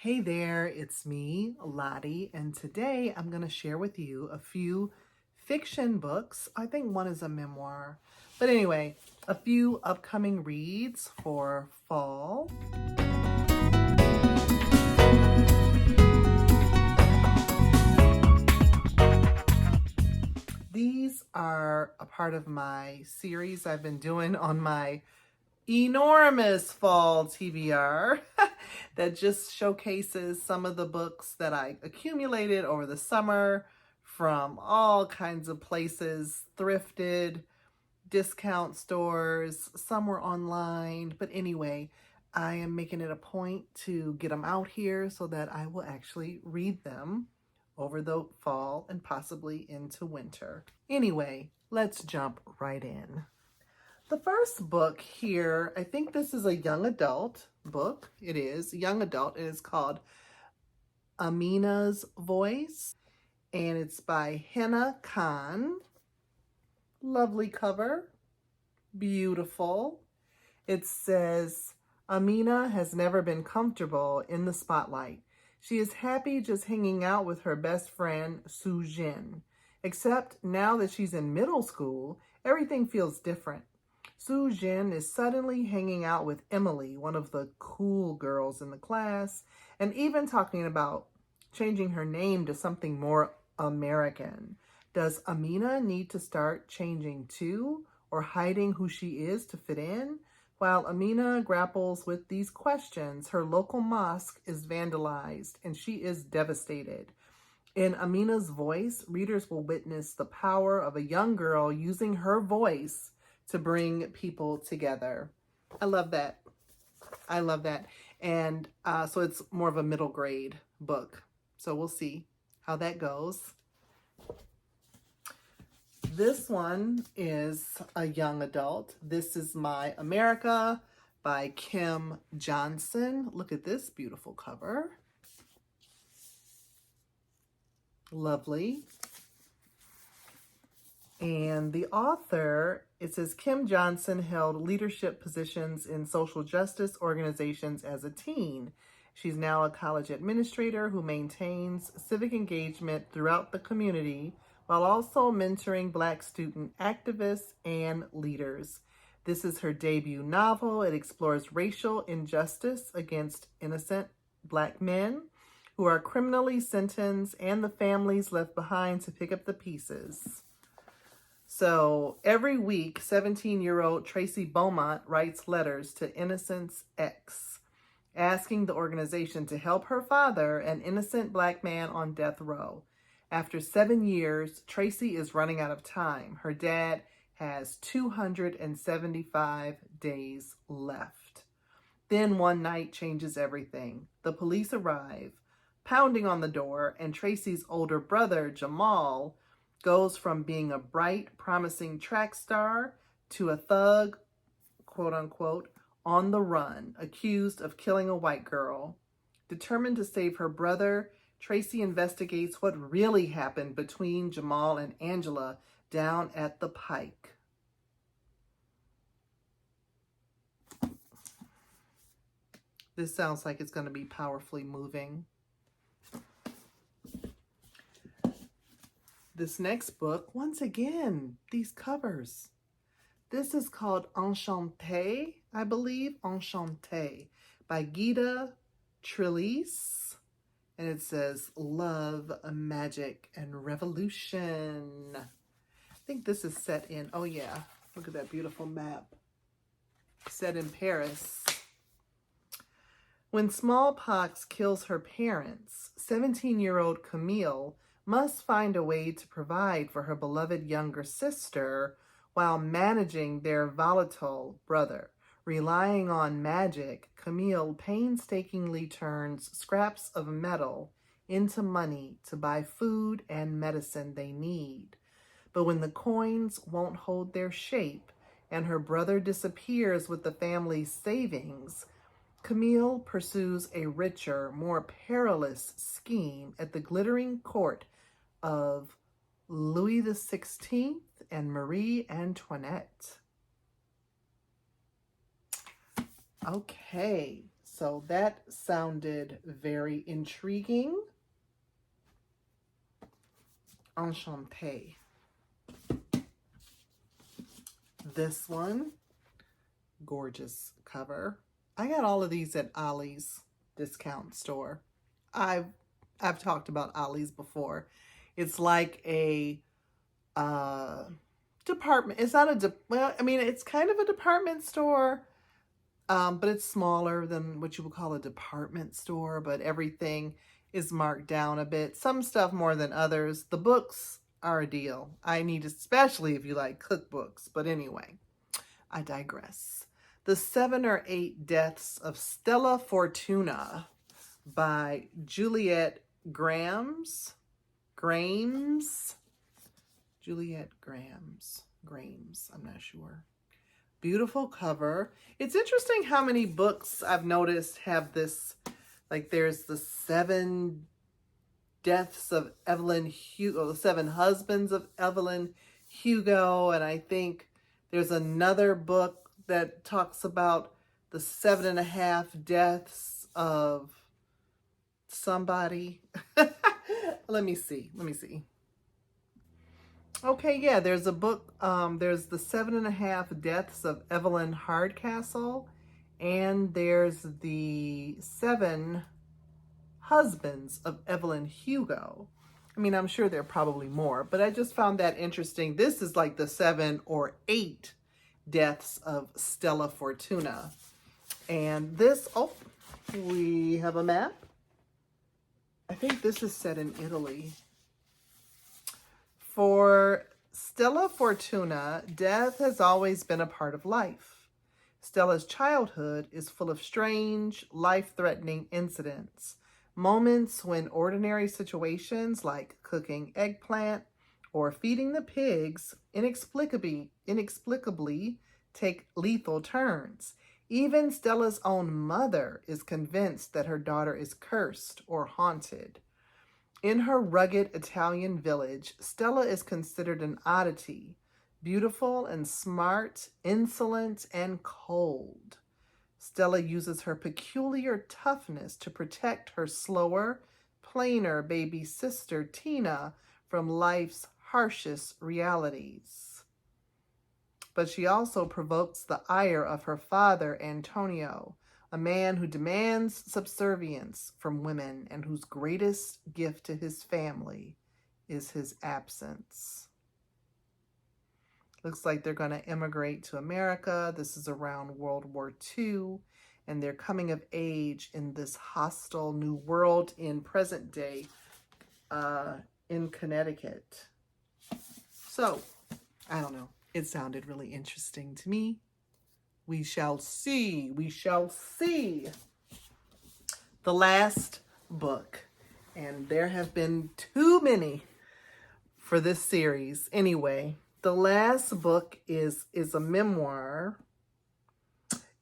Hey there, it's me, Lottie, and today I'm going to share with you a few fiction books. I think one is a memoir. But anyway, a few upcoming reads for fall. These are a part of my series I've been doing on my enormous fall TBR that just showcases some of the books that I accumulated over the summer from all kinds of places, thrifted, discount stores, some were online. But anyway, I am making it a point to get them out here so that I will actually read them over the fall and possibly into winter. Anyway, let's jump right in. The first book here, I think this is a young adult book. It is young adult. It is called Aminas Voice, and it's by Henna Khan. Lovely cover, beautiful. It says, Amina has never been comfortable in the spotlight. She is happy just hanging out with her best friend, Su Jin. Except now that she's in middle school, everything feels different. Su Jin is suddenly hanging out with Emily, one of the cool girls in the class, and even talking about changing her name to something more American. Does Amina need to start changing too, or hiding who she is to fit in? While Amina grapples with these questions, her local mosque is vandalized and she is devastated. In Aminas Voice, readers will witness the power of a young girl using her voice to bring people together. I love that. I love that. And so it's more of a middle grade book. So we'll see how that goes. This one is a young adult. This is My America by Kim Johnson. Look at this beautiful cover. Lovely. And the author, it says Kim Johnson held leadership positions in social justice organizations as a teen. She's now a college administrator who maintains civic engagement throughout the community while also mentoring Black student activists and leaders. This is her debut novel. It explores racial injustice against innocent Black men who are criminally sentenced and the families left behind to pick up the pieces. So every week, 17-year-old Tracy Beaumont writes letters to Innocent's ex, asking the organization to help her father, an innocent Black man on death row. After 7 years, Tracy is running out of time. Her dad has 275 days left. Then one night changes everything. The police arrive, pounding on the door, and Tracy's older brother, Jamal, goes from being a bright, promising track star to a thug, quote unquote, on the run, accused of killing a white girl. Determined to save her brother, Tracy investigates what really happened between Jamal and Angela down at the Pike. This sounds like it's going to be powerfully moving. This next book, once again, these covers. This is called Enchante, I believe, Enchante, by Gita Trillise. And it says, love, magic, and revolution. I think this is set in, oh yeah, look at that beautiful map. Set in Paris. When smallpox kills her parents, 17-year-old Camille must find a way to provide for her beloved younger sister while managing their volatile brother. Relying on magic, Camille painstakingly turns scraps of metal into money to buy food and medicine they need. But when the coins won't hold their shape and her brother disappears with the family's savings, Camille pursues a richer, more perilous scheme at the glittering court of Louis XVI and Marie Antoinette. Okay, So that sounded very intriguing. Enchante. This one, gorgeous cover. I got all of these at Ollie's discount store. I've talked about Ollie's before. It's like a department. It's not a well, I mean, it's kind of a department store, but it's smaller than what you would call a department store. But everything is marked down a bit. Some stuff more than others. The books are a deal. I need, especially if you like cookbooks. But anyway, I digress. The 7 or 8 Deaths of Stella Fortuna by Juliet Grams. Juliet Grams, I'm not sure. Beautiful cover. It's interesting how many books I've noticed have this, like there's the 7 Deaths of Evelyn Hugo, the 7 Husbands of Evelyn Hugo, and I think there's another book that talks about the 7.5 deaths of somebody. Let me see. Okay, yeah, there's a book. There's the 7.5 deaths of Evelyn Hardcastle, and there's the 7 husbands of Evelyn Hugo. I mean, I'm sure there are probably more, but I just found that interesting. This is like the 7 or 8 deaths of Stella Fortuna. And this, oh, we have a map. I think this is set in Italy. For Stella Fortuna, death has always been a part of life. Stella's childhood is full of strange, life-threatening incidents. Moments when ordinary situations like cooking eggplant or feeding the pigs inexplicably take lethal turns. Even Stella's own mother is convinced that her daughter is cursed or haunted. In her rugged Italian village, Stella is considered an oddity, beautiful and smart, insolent and cold. Stella uses her peculiar toughness to protect her slower, plainer baby sister, Tina, from life's harshest realities. But she also provokes the ire of her father, Antonio, a man who demands subservience from women and whose greatest gift to his family is his absence. Looks like they're going to immigrate to America. This is around World War II, and they're coming of age in this hostile new world in present day in Connecticut. So, I don't know. It sounded really interesting to me. We shall see. We shall see. The last book, and there have been too many for this series. Anyway, the last book is a memoir.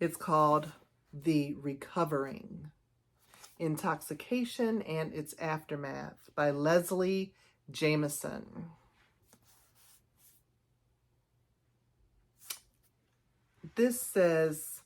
It's called The Recovering: Intoxication and Its Aftermath by Leslie Jameson. This says,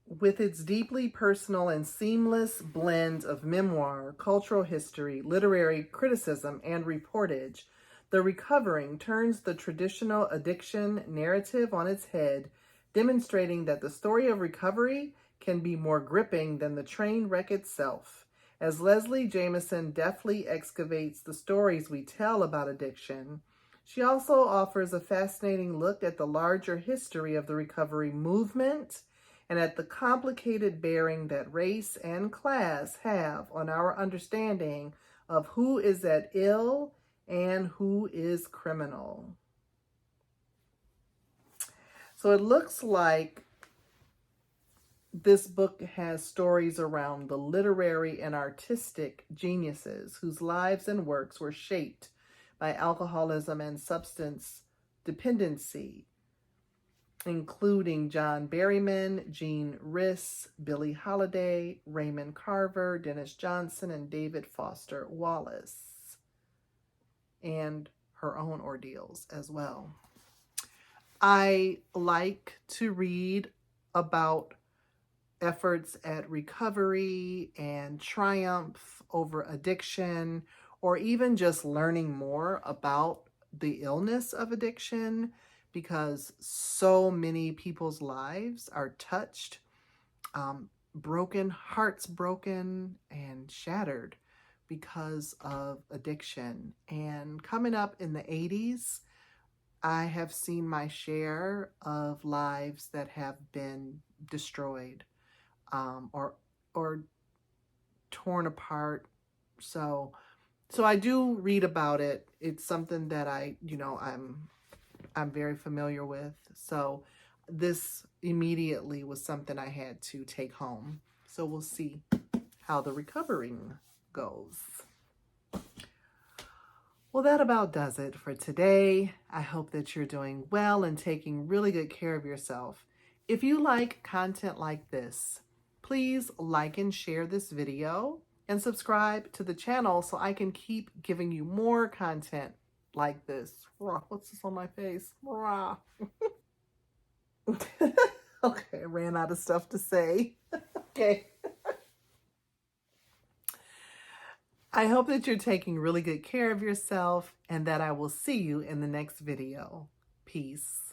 with its deeply personal and seamless blend of memoir, cultural history, literary criticism, and reportage, The Recovering turns the traditional addiction narrative on its head, demonstrating that the story of recovery can be more gripping than the train wreck itself. As Leslie Jameson deftly excavates the stories we tell about addiction, she also offers a fascinating look at the larger history of the recovery movement and at the complicated bearing that race and class have on our understanding of who is at ill and who is criminal. So it looks like this book has stories around the literary and artistic geniuses whose lives and works were shaped by alcoholism and substance dependency, including John Berryman, Jean Rhys, Billie Holiday, Raymond Carver, Dennis Johnson, and David Foster Wallace, and her own ordeals as well. I like to read about efforts at recovery and triumph over addiction, or even just learning more about the illness of addiction, because so many people's lives are touched, broken, hearts broken and shattered because of addiction. And coming up in the 80s, I have seen my share of lives that have been destroyed, or torn apart. So I do read about it. It's something that I'm very familiar with. So this immediately was something I had to take home. So we'll see how the recovering goes. Well, that about does it for today. I hope that you're doing well and taking really good care of yourself. If you like content like this, please like and share this video and subscribe to the channel so I can keep giving you more content like this. What's this on my face? Okay, I ran out of stuff to say. Okay. I hope that you're taking really good care of yourself and that I will see you in the next video. Peace.